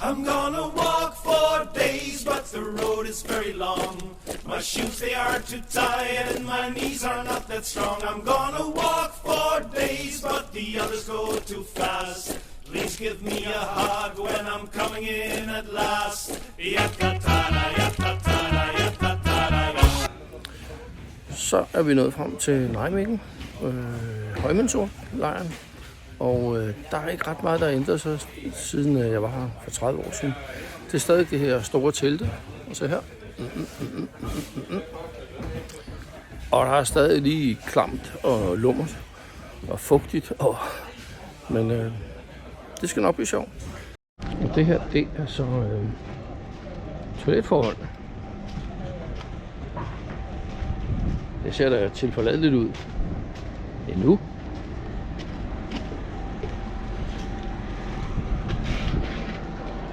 I'm gonna walk 4 days, but the road is very long. My shoes, they are too tight, and my knees are not that strong. I'm gonna walk 4 days, but the others go too fast. Please give me a hug when I'm coming in at last. Yatatara, yatatara, yatatara, Så er vi nået frem til Nijmegen, Højmandsord-lejren. Og der er ikke ret meget, der er ændret sig, siden jeg var her for 30 år siden. Det er stadig det her store telte. Og se her. Og der er stadig lige klamt og lummert og fugtigt. Men det skal nok blive sjovt. Og det her, det er så toiletforhold. Det ser da tilforladeligt ud. Endnu.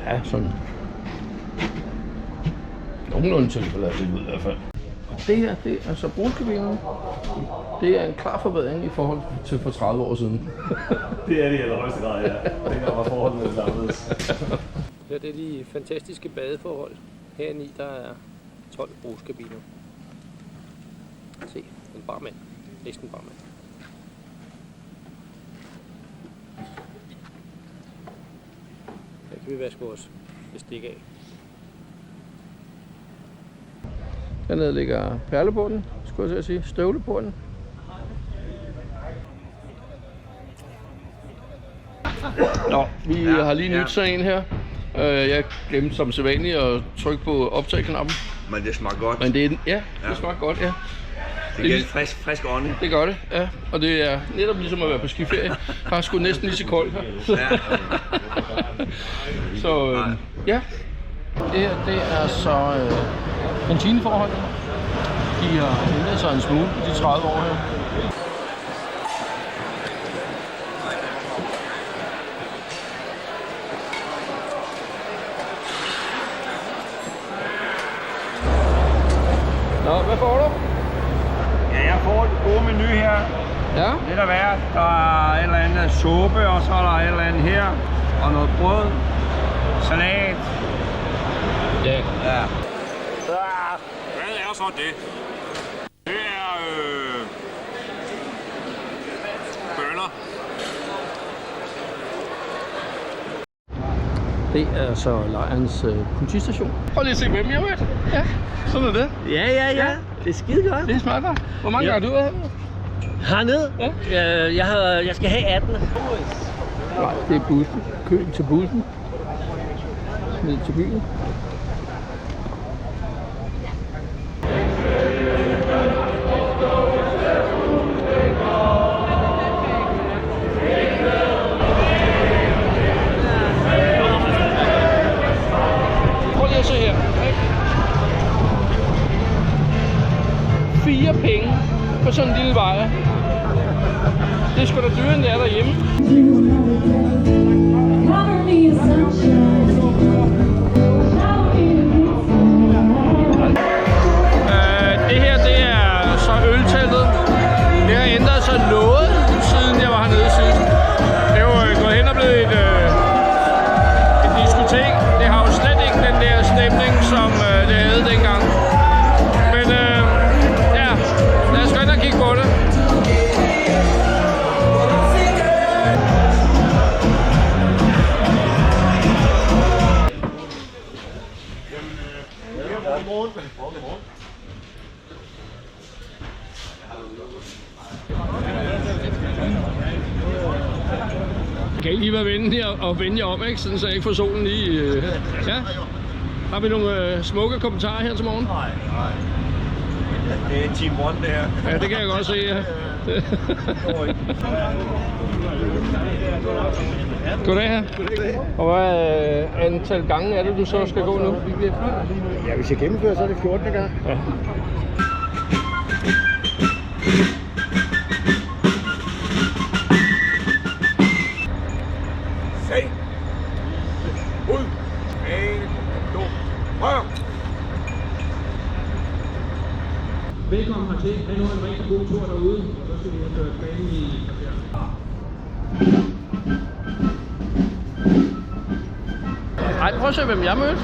Ja, sådan nogenlunde tilforladeligt ud i hvert fald. Og det her, det er så brugskabinen. Det er en klar forbedring i forhold til for 30 år siden. Det er det i allerhøjeste grad, ja. Det var forholdene lidt anderledes. Her det er de fantastiske badeforhold. Herinde der er 12 brugskabiner. Se, en barmand. Næsten barmand. Her kan vi vaske vores bestik af. Dernede ligger perleporten, skulle jeg sige, støvleporten. Nå, vi har lige nyt sådan en her. Jeg glemte som sædvanligt at trykke på optag-knappen. Men det smager godt. Men det er, det smager godt, ja. Det giver frisk ånde. Det gør det, ja. Og det er netop ligesom at være på skiferie. Der er sgu næsten lige så koldt her. Ja. Så ja. Det her, det er så kantineforholdet. De har ændret sig en smule de 30 år her. Nå, hvad får du? Ja, jeg får en god menu her. Ja? Lidt af hvert. Der er et eller andet suppe, og så er der et eller andet her. Og noget brød. Salat. Ja. Ja. Hvad er så det? Det er bønner. Det er så lejrens politistation. Prøv lige at se, hvem jeg mødte. Ja, sådan er det. Ja. Det er skide godt. Det er smart, godt. Hvor mange gange har du her? Hernede? Ja. Jeg skal have 18. Nej, det er bussen. Køen til bussen. Ned til byen. Prøv lige at se her. 4 penge for sådan en lille vej. Det er sgu da dyrere, end det er derhjemme. Det her, det er så ølteltet. Det har ændret sig noget, siden jeg var hernede sidst. Det er jo gået hen og blevet et diskotek. Det har jo slet ikke den der stemning, som det havde dengang. Men ja, lad os gå ind og kigge på det. Kan I lige være venlige og vende jer om, ikke? Sådan, så jeg ikke får solen lige... Ja? Har vi nogle smukke kommentarer her til morgen? Nej. Det er Team One, det her. Ja, det kan jeg godt se, ja. Goddag her. Og hvad antal gange er det, du så skal gå nu? Ja, hvis jeg gennemfører, så er det 14. gang. Ja. Se! Ud! 1, 2, højre! Velkommen hertil. Ha' nu en rigtig god tur derude, og så skal vi have kørt banen i kvarter. Nej, prøv at se, hvem jeg mødte.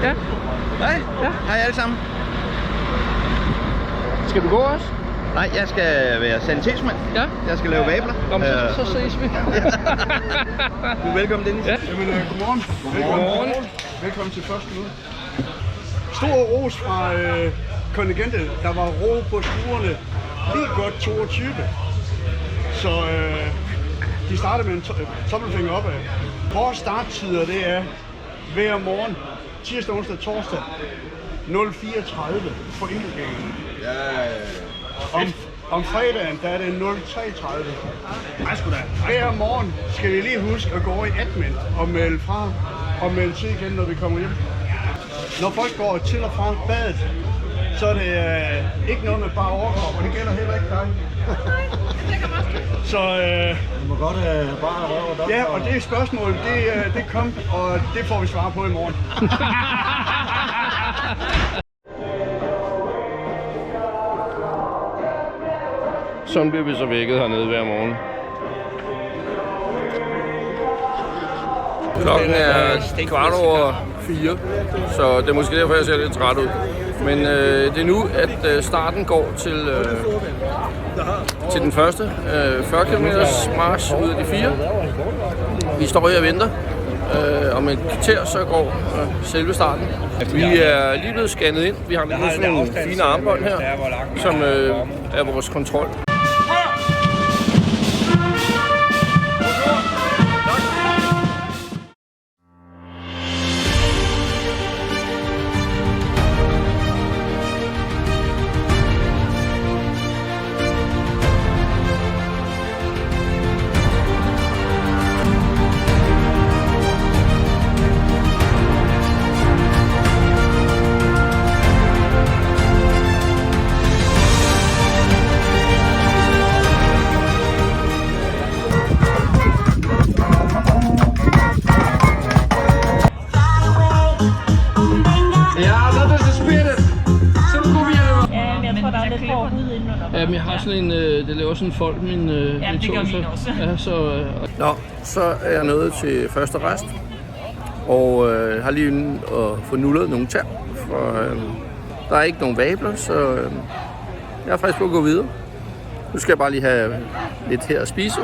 Ja. Hej. Ja. Hej alle sammen. Skal du gå også? Nej, jeg skal være sanitetsmand. Ja. Jeg skal lave vabler. Kom, så ses vi. Du er velkommen, Dennis. Ja. Jamen, godmorgen. Godmorgen. Velkommen til første møde. Stor ros fra kontingentet. Der var ro på skuerne. Helt godt 22. Så de startede med en tommelfinger opad. Vores starttider, det er hver morgen, tirsdag, onsdag, torsdag, 0:34 for enkeltgængen. Om fredagen, der er det 0:33. Hver morgen skal vi lige huske at gå over i admin og melde fra og melde til igen, når vi kommer hjem. Når folk går til og fra badet, så er det ikke noget med bare overkrop, og det gælder heller ikke dig. Så Du må godt bare røve op. ja, og det spørgsmål, det kom, og det får vi svar på i morgen. Sådan bliver vi så vækket hernede hver morgen. Klokken er 4:15, så det er måske derfor, jeg ser lidt træt ud. Men det er nu, at starten går til den første 40 km march ud af de 4. Vi står her og venter. Om et kvarter så går selve starten. Vi er lige blevet scannet ind. Vi har lige sådan nogle fine armbånd her, som er vores kontrol. Jamen, jeg har sådan en, det laver sådan en fold, min ja, det gør min også. Ja, så, så er jeg nået til første rest, og har lige at få nullet nogle tær, for der er ikke nogen vabler, så jeg er frisk på at gå videre. Nu skal jeg bare lige have lidt her at spise.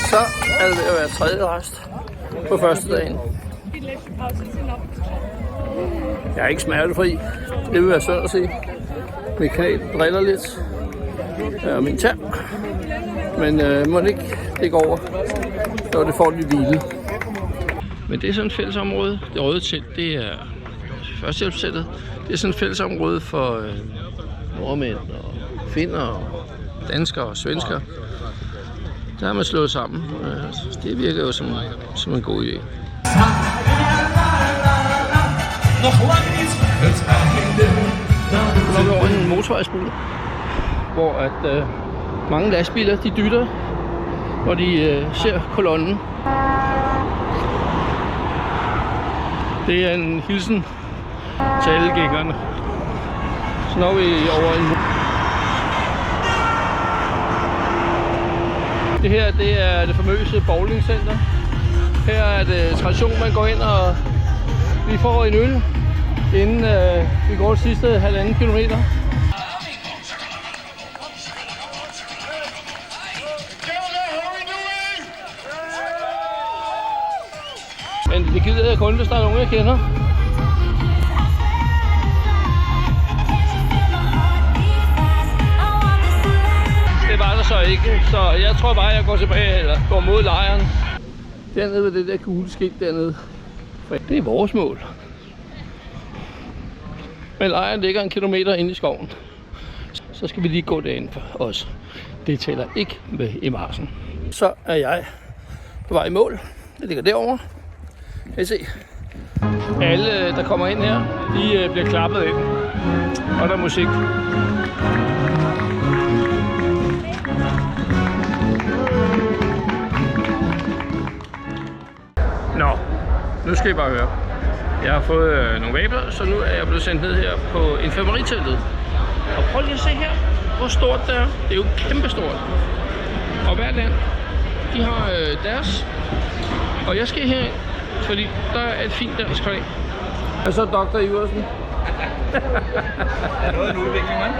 Så er det ved at være tredje rest på første dagen. Jeg er ikke smertefri. Det vil være synd at se. Min knæ driller lidt. Og min tær. Men må det ikke det går over. Så det får lidt hvile. Men det er sådan et fællesområde. Det røde telt, det er førstehjælpsteltet. Det er sådan et fællesområde for nordmænd og finner og danskere og svenskere. Der har man slået sammen. Det virker jo som en god idé. Nu er vi over en motorvejsbro, hvor at mange lastbiler de dytter, hvor de ser kolonnen. Det er en hilsen til alle gængerne. Så når vi over en. Det her, det er det famøse bowlingcenter. Her er det tradition, man går ind og vi får en øl, inden vi går de sidste 1,5 kilometer. Men det gider jeg kun, hvis der er nogen, jeg kender. Det var der så ikke, så jeg tror bare, jeg går tilbage, eller går mod lejren. Dernede ved det der gule skilt dernede. Det er vores mål. Men lejren ligger 1 kilometer inde i skoven. Så skal vi lige gå derind for os. Det tæller ikke med i marchen. Så er jeg på vej i mål. Det ligger derovre. Kan I se? Alle, der kommer ind her, de bliver klappet ind. Og der er musik. Nå, nu skal I bare høre. Jeg har fået nogle vabler, så nu er jeg blevet sendt ned her på infirmeriteltet. Og prøv lige at se her, hvor stort det er. Det er jo kæmpestort. Og hvert land, de har deres. Og jeg skal herind, fordi der er et fint dansk flag. Og så Dr. Iversen. Er noget en udvikling, mand?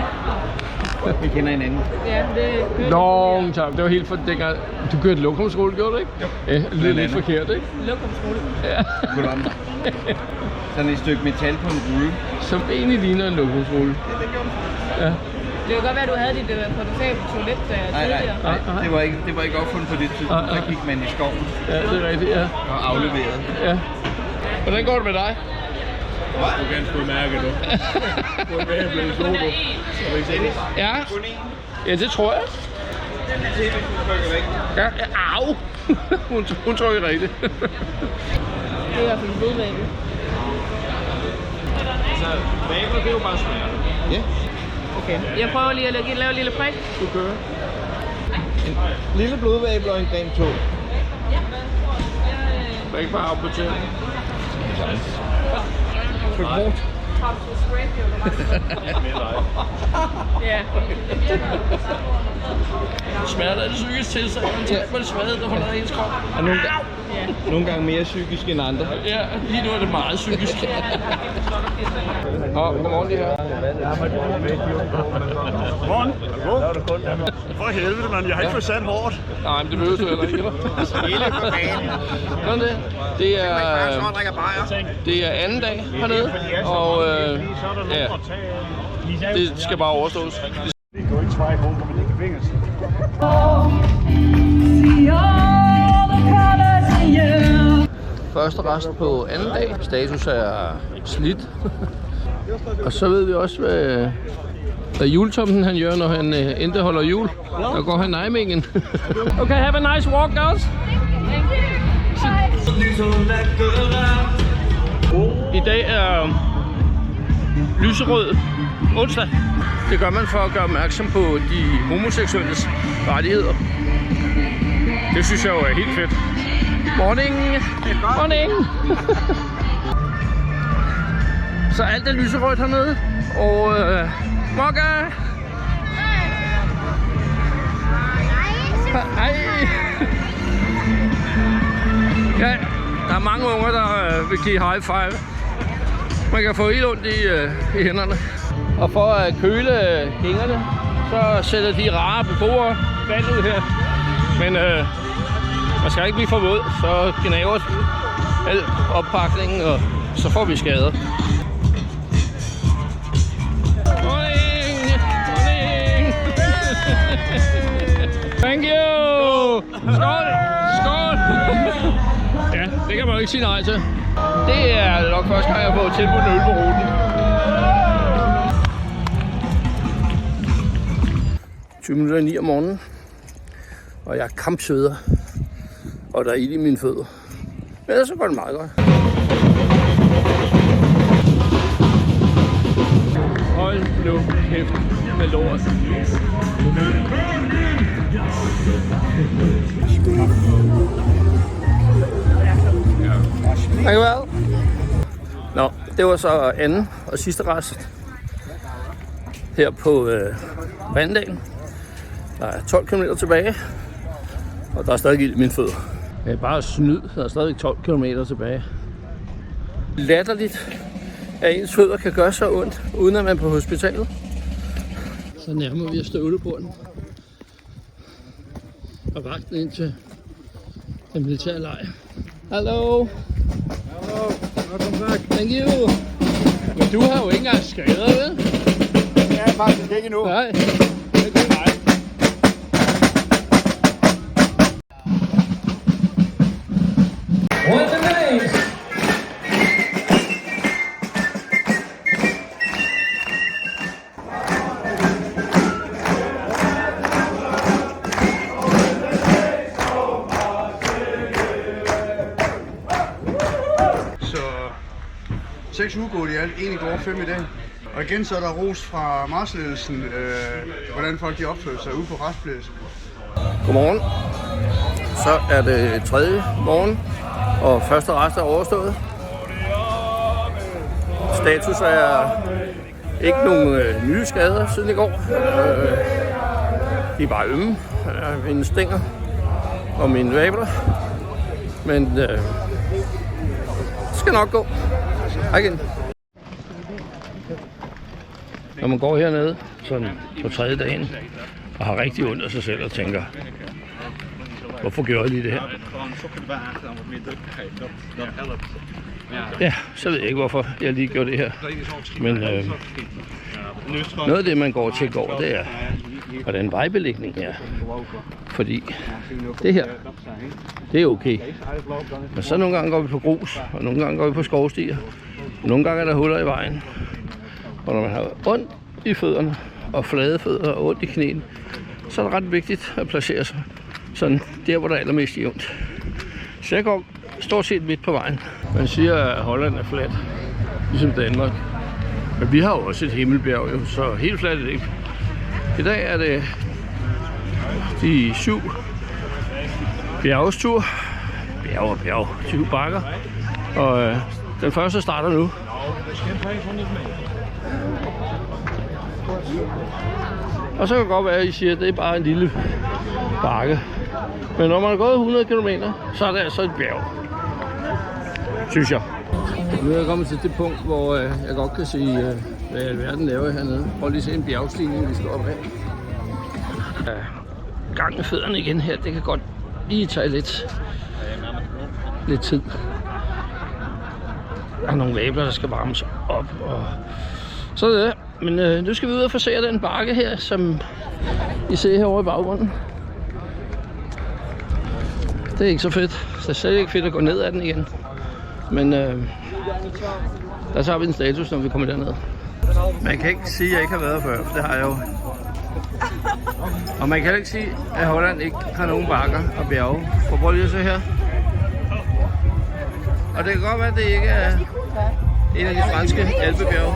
Vi kender hinanden. Ja, det Nå, tak. Det var helt for dengang. Du kørte lokumsskole, gjorde du ikke? Jo. Ja, det er lidt forkert, ikke? lokumsskole. Ja. Sådan et stykke metal på en rulle. Som egentlig ligner en lokumsskole. Ja, det gjorde den. Ja. Det kan godt være, at du havde dit portable toilet tidligere. Nej. Det var ikke opfundet på det tidspunkt. Der gik man i skoven. Ja, det er rigtigt, ja. Og afleveret. Ja. Hvordan går det med dig? Du er ganske udmærket, du. Du er med at blive solo. Ja. Ja, det tror jeg. Ja, au! Hun tror ikke rigtigt. Det er i hvert fald en blodvabel. Så vabler, det er jo bare smager. Ja. Okay. Jeg prøver lige at lave en lille prik. Du kører. En lille blodvabel og en gren tog. Der er ikke bare amputeret. Tryk hårdt. Ja. Smerter er det psykisk tilstand, men tænk på det svaghed, der forlader ens krop. Og nogle gange mere psykisk end andre. Ja, lige nu er det meget psykisk. Godmorgen lige her. Godmorgen. For helvede, mand. Jeg har ikke fået sat hårdt. Nej, men det behøver du heller ikke, eller? Hele for banen. Sådan det. Det er anden dag hernede, og ja, det skal bare overstås. Det går ikke svejt hårdt, men det kan finges. Første rest på anden dag. Status er slidt. Og så ved vi også, hvad juletomten han gør, når han endte holder jul. Der går han Nijmegen. Okay, have a nice walk, guys. I dag er lyserød onsdag. Det gør man for at gøre opmærksom på de homoseksuelles rettigheder. Det synes jeg jo er helt fedt. Morning! Morning! Så alt er lyserødt hernede. Og Mokka! Hej! Ja, der er mange unger, der vil give high five. Man kan få helt ondt i hænderne. Og for at køle hængerne, så sætter de rare beboere vand ud her. Men man skal ikke blive for våd, så gnaver al oppakningen, og så får vi skader. Morning! Morning! Thank you! Skål! Skål! Ja, det kan man jo ikke sige nej til. Det er nok første gang, jeg har fået tilbudt en øl på ruten. 20 minutter i 9 om morgenen, og jeg er kampsveder, og der er ild i mine fødder. Men så går det meget godt. Hold nu kæft med lort. Tak vel. Nå, det var så anden og sidste rest her på Vandalen. Der er 12 km tilbage, og der er stadig ild i mine fødder. Det er bare snyd, der er stadig 12 km tilbage. Latterligt, at ens fødder kan gøre så ondt, uden at man er på hospitalet. Så nærmer vi os støvleporten og vagten ind til den militære lejr. Hallo! Hallo, welcome back. Thank you! Men du har jo ikke engang skader, vel? Det er faktisk ikke endnu. Nej. Det er mig. What's the name? Så 6 uger i alt, en i går, 5 i dag. Og igen så er der ros fra marsledelsen, hvordan folk de opfører sig ude på restpladsen. Godmorgen. Så er det tredje morgen, og første rest er overstået. Status er ikke nogen nye skader siden i går. De er bare ømme. Mine stænger og mine vabler. Men det skal nok gå. Hej igen. Når man går hernede sådan på tredje dagen og har rigtig ondt af sig selv og tænker, hvorfor gjorde jeg lige det her? Ja, så ved jeg ikke, hvorfor jeg lige gjorde det her. Men noget af det, man går til går, det er, hvordan vejbelægningen er. Fordi det her, det er okay. Men så nogle gange går vi på grus, og nogle gange går vi på skovstier. Og nogle gange er der huller i vejen. Og når man har ondt i fødderne, og flade fødder og ondt i knæene, så er det ret vigtigt at placere sig sådan der, hvor der er allermest jævnt. Så jeg går stort set midt på vejen. Man siger, at Holland er fladt, ligesom Danmark. Men vi har jo også et himmelbjerg, jo, så helt fladt er det ikke. I dag er det de 7 bjergestur. Bjerg, 20 bakker. Og den første starter nu. Og så kan det godt være, at I siger, at det er bare en lille bakke. Men når man har gået 100 km, så er det altså et bjerg. Synes jeg. Nu er jeg kommet til det punkt, hvor jeg godt kan se, hvad alverden laver hernede. Prøv lige at se en bjergstigning, vi skal op af. Gang med fødderne igen her, det kan godt lige tage lidt tid. Der er nogle vabler, der skal varmes op, og så er det. Men nu skal vi ud og forsere den bakke her, som I ser herovre i baggrunden. Det er ikke så fedt. Det er slet ikke fedt at gå ned ad den igen. Men der tager vi en status, når vi kommer derned. Man kan ikke sige, at jeg ikke har været før, for det har jeg jo. Og man kan ikke sige, at Holland ikke har nogen bakker og bjerge. For prøv lige at se her. Og det kan godt være, at det ikke er en af de franske alpebjerge.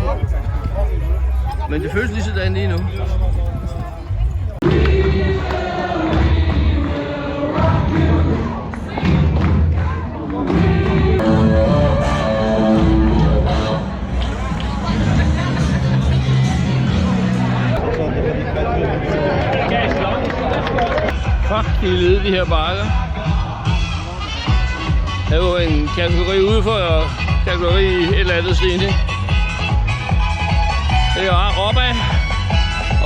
Men det føles lige sådan lige nu. Fuck, de er lede, de her bakker. Der er jo en kategori ude for kategori et eller andet stigning. Det er opad,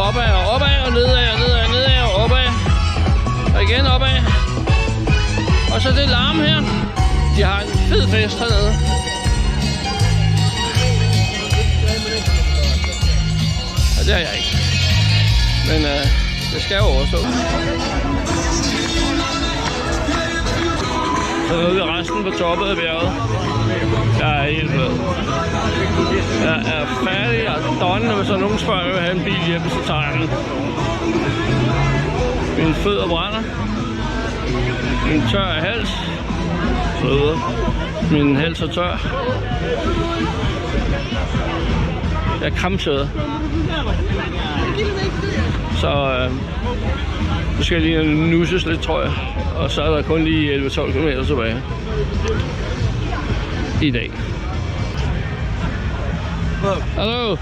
opad og opad, og nedad og nedad og nedad og opad. Og igen opad. Og så det larm her. De har en fed fest hernede. Og det har jeg ikke. Men det skal jo overstå. Så nu er vi resten på toppet af bjerget. Jeg er helt flad. Jeg er færdig og done, hvis der nogen spørger, at jeg vil have en bil hjem, så tager jeg den. Mine fødder brænder. Min tør er hals. Fødder. Min hals er tør. Jeg er krampsøder. Så nu skal jeg lige nusses lidt, tror jeg. Og så er der kun lige 11-12 km tilbage. I dag. Hallo.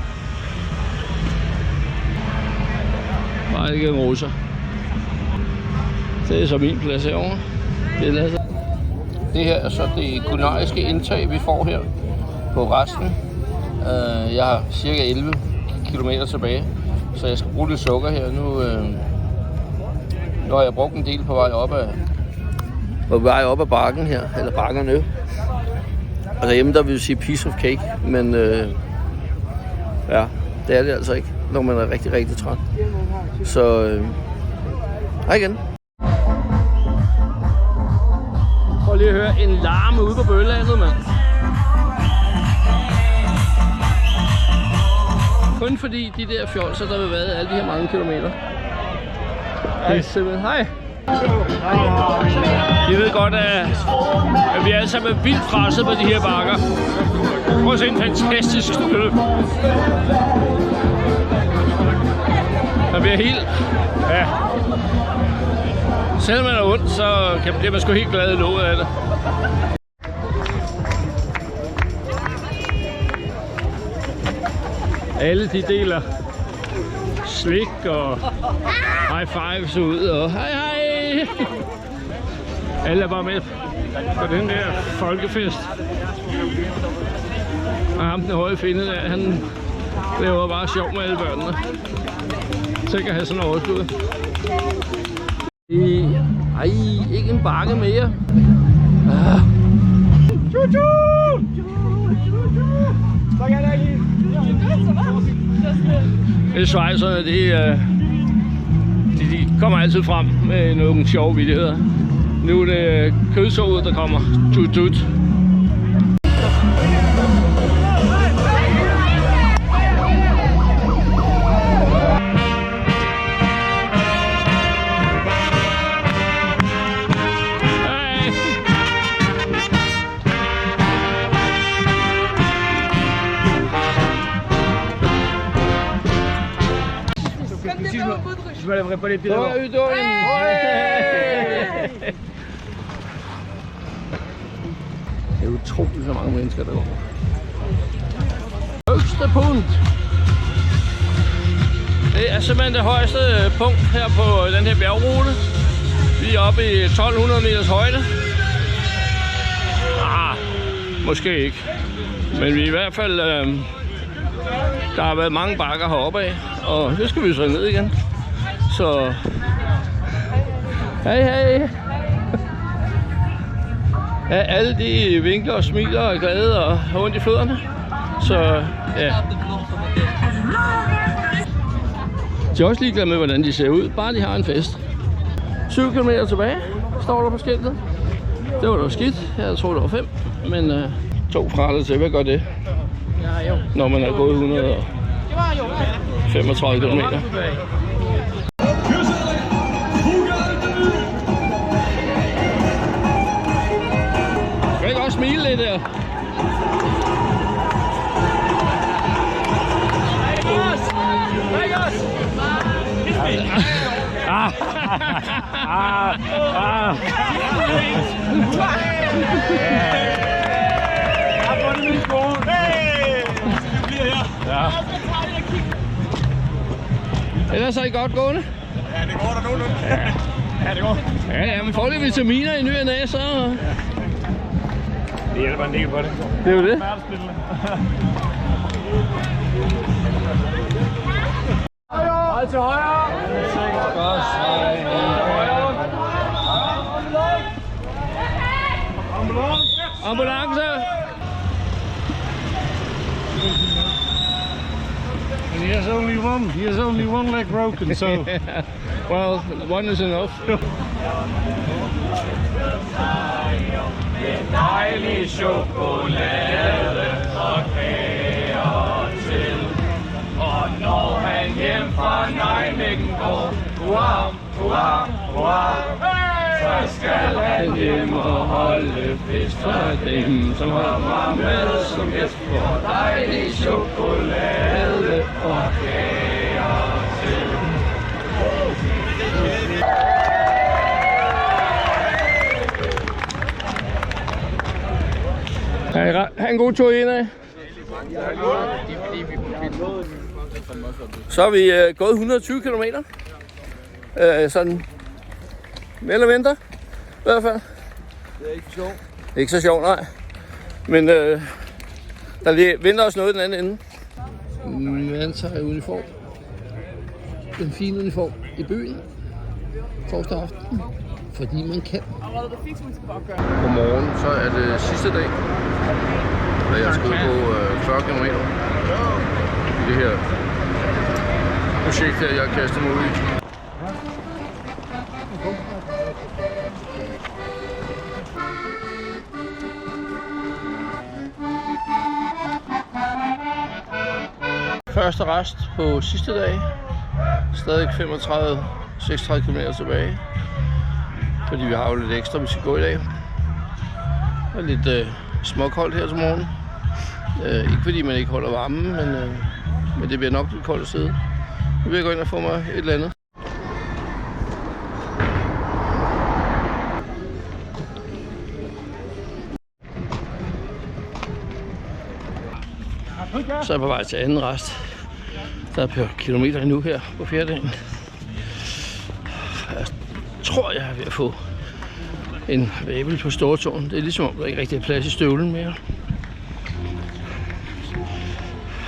Bare ikke en roser. Det er så min plads herovre. Det her er så det kulinariske indtag, vi får her på resten. Jeg har cirka 11 km tilbage, så jeg skal bruge lidt sukker her. Nu har jeg brugt en del på vej op ad bakken her, eller bakkerne. Og derhjemme der vil jeg sige piece of cake, men ja, det er det altså ikke, når man er rigtig, rigtig træt. Så hej igen. Prøv lige at høre en larme ude på bøllandet, mand. Kun fordi de der fjolser, der vil være alle de her mange kilometer. Det er simpelthen... Hej! I ved godt, at vi alle sammen er vildt presset på de her bakker. Prøv at se en fantastisk støtte. Man bliver helt... Ja. Selvom man er ondt, så bliver man sgu helt glad i låget af det. Alle de deler slik og high fives ud og hej hej. Alle er bare med på den der folkefest. Og ham den høje finde der, han laver bare sjov med alle børnene. Tænk at have sådan noget overskud. Ej, ikke en bakke mere. Ah. Det er schweizerne, de kommer altid frem med nogle sjove videoer. Nu er det kødsovet, der kommer. Tut. Je me lèverai pas les pieds d'abord. Det er utroligt så mange mennesker der går. Højeste punkt. Det er simpelthen det højeste punkt her på den her bjergrute. Vi er oppe i 1200 meters højde. Måske ikke. Men vi er i hvert fald... der har været mange bakker heroppe af, og det skal vi så ned igen. Så... Hej! Ja, alle de vinkler og smiler og er glade og har ondt i fødderne. Så ja. De er også ligeglade med, hvordan de ser ud, bare de har en fest. 7 km tilbage, står der på skiltet. Det var da skidt. Jeg tror det var 5, men 2 fra det til. Hvad gør det? Når man er gået 135 km. Kan ikke også smile lidt der? Ellers er I godt gående? Ja, det går der nogenlunde. Ja, det går. Ja, men får lidt vitaminer i ny og næ, så... Det hjælper en del på det. Det er jo det. Hold til højre. Ambulance! And he has only one leg broken, so... Well, one is enough. Dejlig chokolade og kager til. Og når han hjem fra Nijmegen går, så skal han hjem og holde fest for dem, som kommer med som gæst for dejlig chokolade og kager til. Ha' en god tur indad. Så er vi gået 120 km. Sådan mere eller mindre, i hvert fald. Det er ikke så sjovt. Ikke så sjovt, nej. Men der venter også noget i den anden ende. Man tager uniform. Den fine uniform i byen. Torsdag aften. Fordi man kan. Godmorgen, så er det sidste dag. Og jeg skal ud på 40 km. I det her projekt her, jeg kaster mig ud i. Første rest på sidste dag. Stadig 35-36 km tilbage. Fordi vi har jo lidt ekstra, vi skal gå i dag. Og lidt småkoldt her til morgen. Ikke fordi man ikke holder varmen, men det bliver nok lidt koldt at sidde. Nu vil jeg gå ind og få mig et eller andet. Så er jeg på vej til anden rest. Der er et par kilometer endnu her på fjerdagen. Jeg tror, jeg er ved at få en vabel på Stortårn. Det er ligesom om, der ikke rigtig er plads i støvlen mere.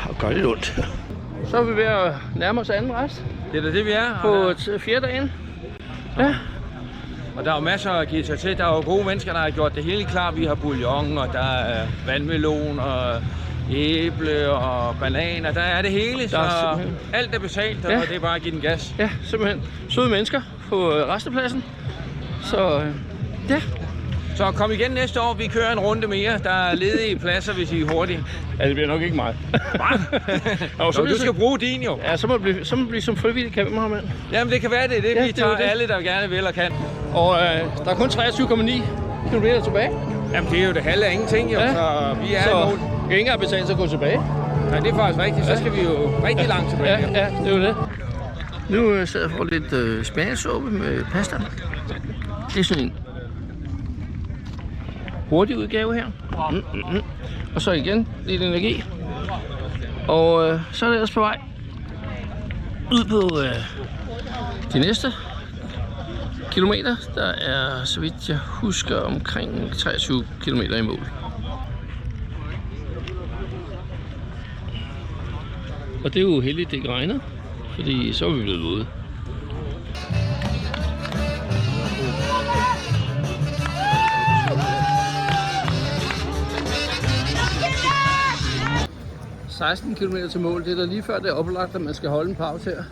Og gør lidt ondt. Så er vi ved at nærme os anden rest. Det er da det, vi er. På fjerdagen. Ja. Og der er jo masser at give sig til. Der er jo gode mennesker, der har gjort det hele klar. Vi har bouillon, og der er vandmelon, og æble og bananer. Der er det hele, så alt er betalt, og det er bare at give den gas. Ja, simpelthen. Søde mennesker på rastepladsen. Så ja. Så kom igen næste år. Vi kører en runde mere. Der er ledige pladser, hvis I er hurtige. Ja, det bliver nok ikke meget. Så du skal bruge din jo. Ja, så må det blive som frivillig kameramand. Jamen det kan være det. Vi tager alle, der gerne vil og kan. Og der er kun 23,9 km tilbage. Jamen det er jo det halve af ingenting jo, så vi er i mål. Det kan ikke engang betale sig at gå tilbage. Nej, det er faktisk rigtigt. Så skal vi jo rigtig langt tilbage. Ja, det er jo det. Nu sidder jeg for lidt spanatssuppe med pasta. Det er sådan en hurtig udgave her. Og så igen lidt energi. Og så er det ellers på vej ud på de næste kilometer. Der er, så vidt jeg husker, omkring 23 km i mål. Og det er jo heldigt, det ikke regner, fordi så er vi blevet ude. – 16 km til mål. Det er da lige før det er oplagt, at man skal holde en pause her.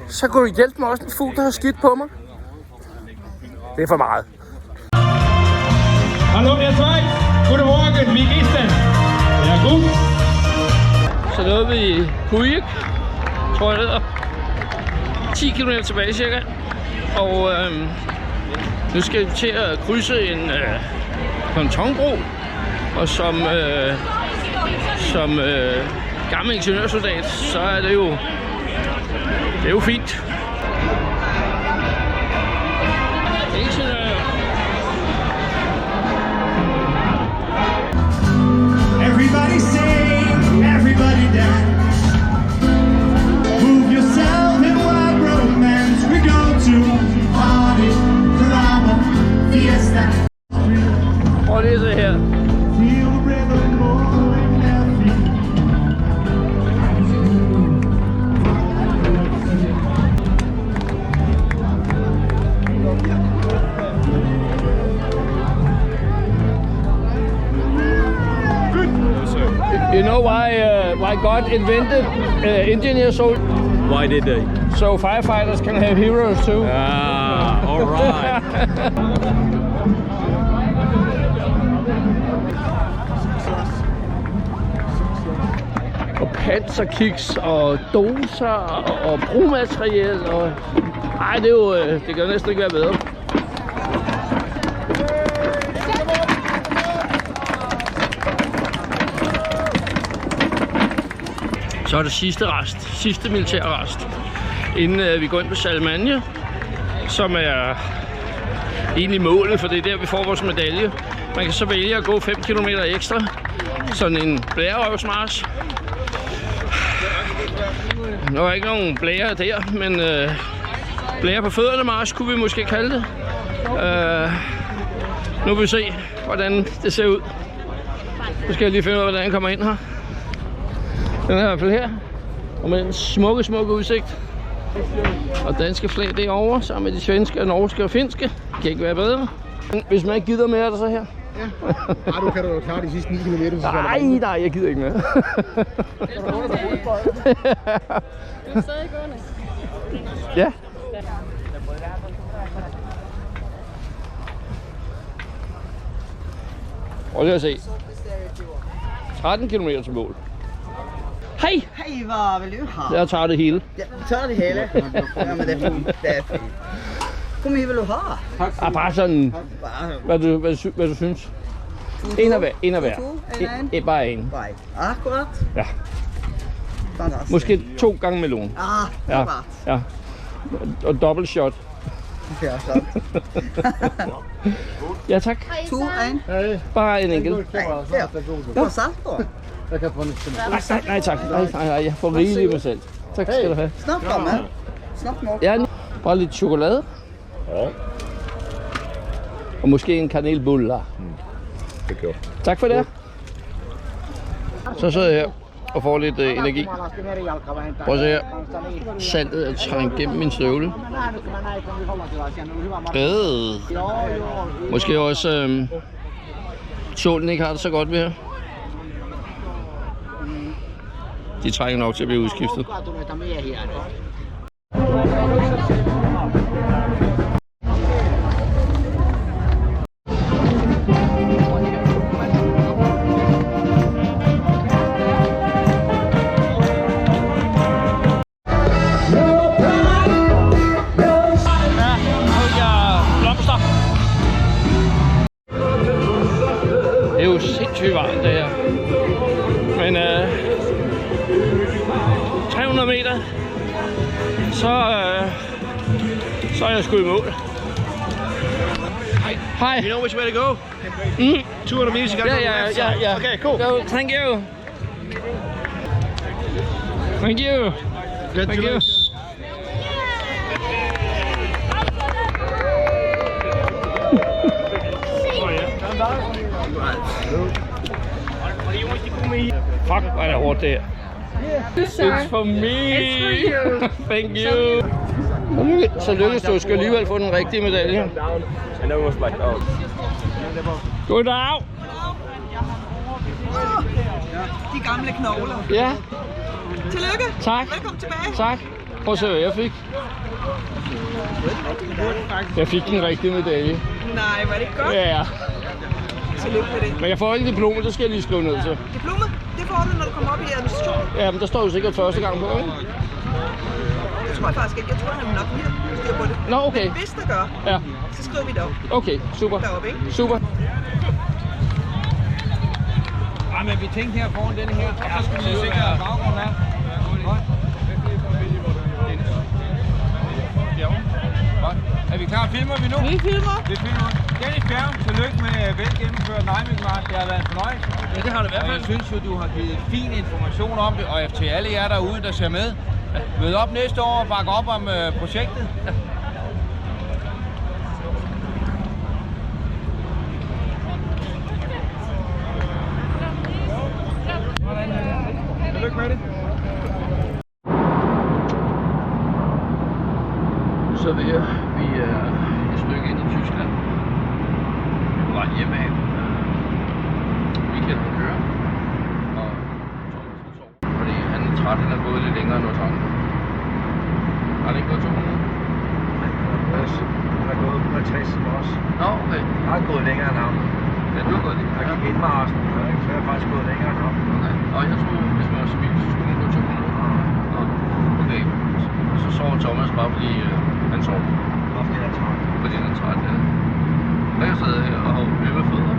Så kunne du hjælpe mig også en fugl, der har skidt på mig. Det er for meget. Hallo, der Zweig. Guten Morgen, wie geht's denn? Ja, gut. Så nåede vi Kujik, tror jeg det hedder. 10 km tilbage cirka. Og nu skal vi til at krydse en pontonbro. Og som gammel ingeniørsoldat, så er det jo fint. Everybody sing, everybody dance. Move yourself in wild romance. We go to party, drama, fiesta. Prøv lige at se her. Feel the rhythm moving their feet. You know why God invented engineer soldiers? Why did they? So firefighters can have heroes too. Ah, all right. Og panserkiks og doser og bromateriel og ej, det er jo det kan næsten ikke være bedre. Så er det sidste militærrest, inden vi går ind på Salmagne, som er egentlig målet, for det er der, vi får vores medalje. Man kan så vælge at gå 5 km ekstra, sådan en blærerøvsmarch. Der var ikke nogen blære der, men blære på fødderne march kunne vi måske kalde det. Nu vil vi se, hvordan det ser ud. Nu skal jeg lige finde ud af, hvordan jeg kommer ind her. Den er i hvert fald her, og med den smukke udsigt. Og danske flag derovre, sammen med de svenske, norske og finske. Det kan ikke være bedre. Hvis man ikke gider mere, er der så her. Ja. Ej, du kan jo klare de sidste 9 km. Nej, jeg gider ikke mere. Du er stadig gående. Ja. Prøv lige at se. 13 km til mål. Hej! Hej, hvad vil du have? Jeg tager det hele. Ja, tager det hele. Jamen, det er fint. Det er fint. Hvor meget vil du have? Bare sådan, hvad du synes. En af hver. Bare en. Akkurat. Ja. Fantastisk. Måske 2 gange melon. Ja. Ja. Og dobbelt shot. Ja, så. Ja, tak. 2, 1. Bare en enkelt. Ja. Hvor salt på? Nej, tak. Nej, jeg får rigeligt med salt. Tak skal du have. Snap kom, ja. Snap nok. Ja, bare lidt chokolade. Ja. Og måske en kanelbulle. Det gør. Tak for det. Så sidder jeg her og får lidt energi. Prøv at se her. Saltet er trængt gennem min støvle. Måske også solen ikke har det så godt ved her. De trænger nok til at blive udskiftet. Det er jo sindssygt varmt det her. Men 300 meter, så er jeg sgu i mål. Hej. You know which way to go? 200 meters, you gotta go to the left side. Yeah. Okay, cool. Go, thank you. Thank you. Thank you. Fuck, hvor er det hårdt det her. It's for me. It's for you. Thank you. Så lykkedes du skal alligevel få den rigtige medalje. Goddag. De gamle knogler. Ja. Tillykke. Tak. Velkommen tilbage. Tak. Prøv at se, hvad jeg fik. Jeg fik den rigtige medalje. Nej, var det ikke godt? Ja. Tillykke med det. Men jeg får ikke diplomet, det skal jeg lige skrive ned til. Diplomet, det får du, når du kommer op i administration. Ja, men der står jo sikkert første gang på, ikke? Det tror jeg faktisk ikke. Jeg tror, han nok lige har styr på det. Nå, okay. Men hvis der gør, Ja. så skriver vi det op. Okay, super. Deroppe, ikke? Super. Ja, men vi tænkte her foran denne her, og så skal vi lige sikre baggrunden her. Er vi klar? Filmer vi nu? Vi filmer. Vi filmer. Dennis Bjerg, tillykke med vel gennemført Nijmegen-march. Det har været en fornøjelse. Ja, det har det i hvert fald. Jeg synes jo, du har givet fin information om det, og til alle jer derude, der ser med. Mød op næste år og bakke op om projektet. Tillykke med det. Så vi er et stykke ind i Tyskland. Vi er på vej hjemme af. Weekenden kører. Og fordi han er træt, han er gået lidt længere end os andre. Har det ikke gået 200? Han er gået 160 også. Nå, okay. Jeg har gået længere end ham. Ja, du har gået lidt. Jeg gik indmarsen, så jeg har faktisk gået længere end ham. Okay. Og jeg troede, hvis man var så vild, så skulle man gå 200. Nå, okay. Så sover Thomas bare fordi han sover. Fordi han er træt. Fordi han er træt, ja. Og jeg sidder her og har øvefødder.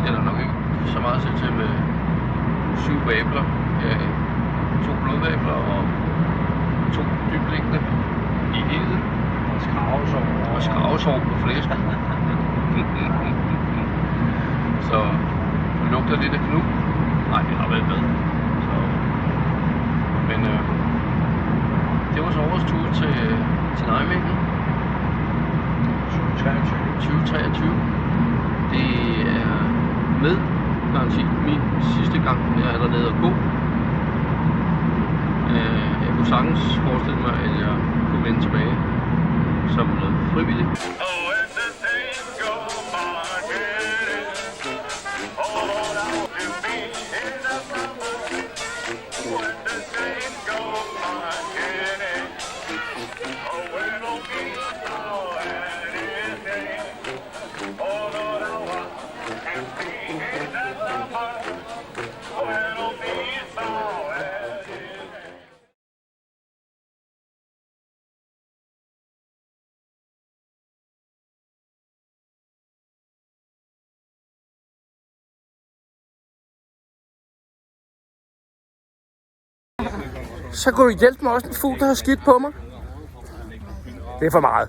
Jeg er nok ikke så meget at se til med 7 vabler. 2 blodvabler og 2 dybliggende i ilden. Og skravesår på flæsken. Så det lugter lidt af knup. Nej, det har været bedre. Så. Men det var så vores tur til Nijmegen. 2023. Det er med garanti min sidste gang, jeg er dernede og gå. Jeg kunne sagtens forestille mig, at jeg kunne vende tilbage som noget frivilligt. Så kunne du hjælpe mig også en fugl, der har skidt på mig. Det er for meget.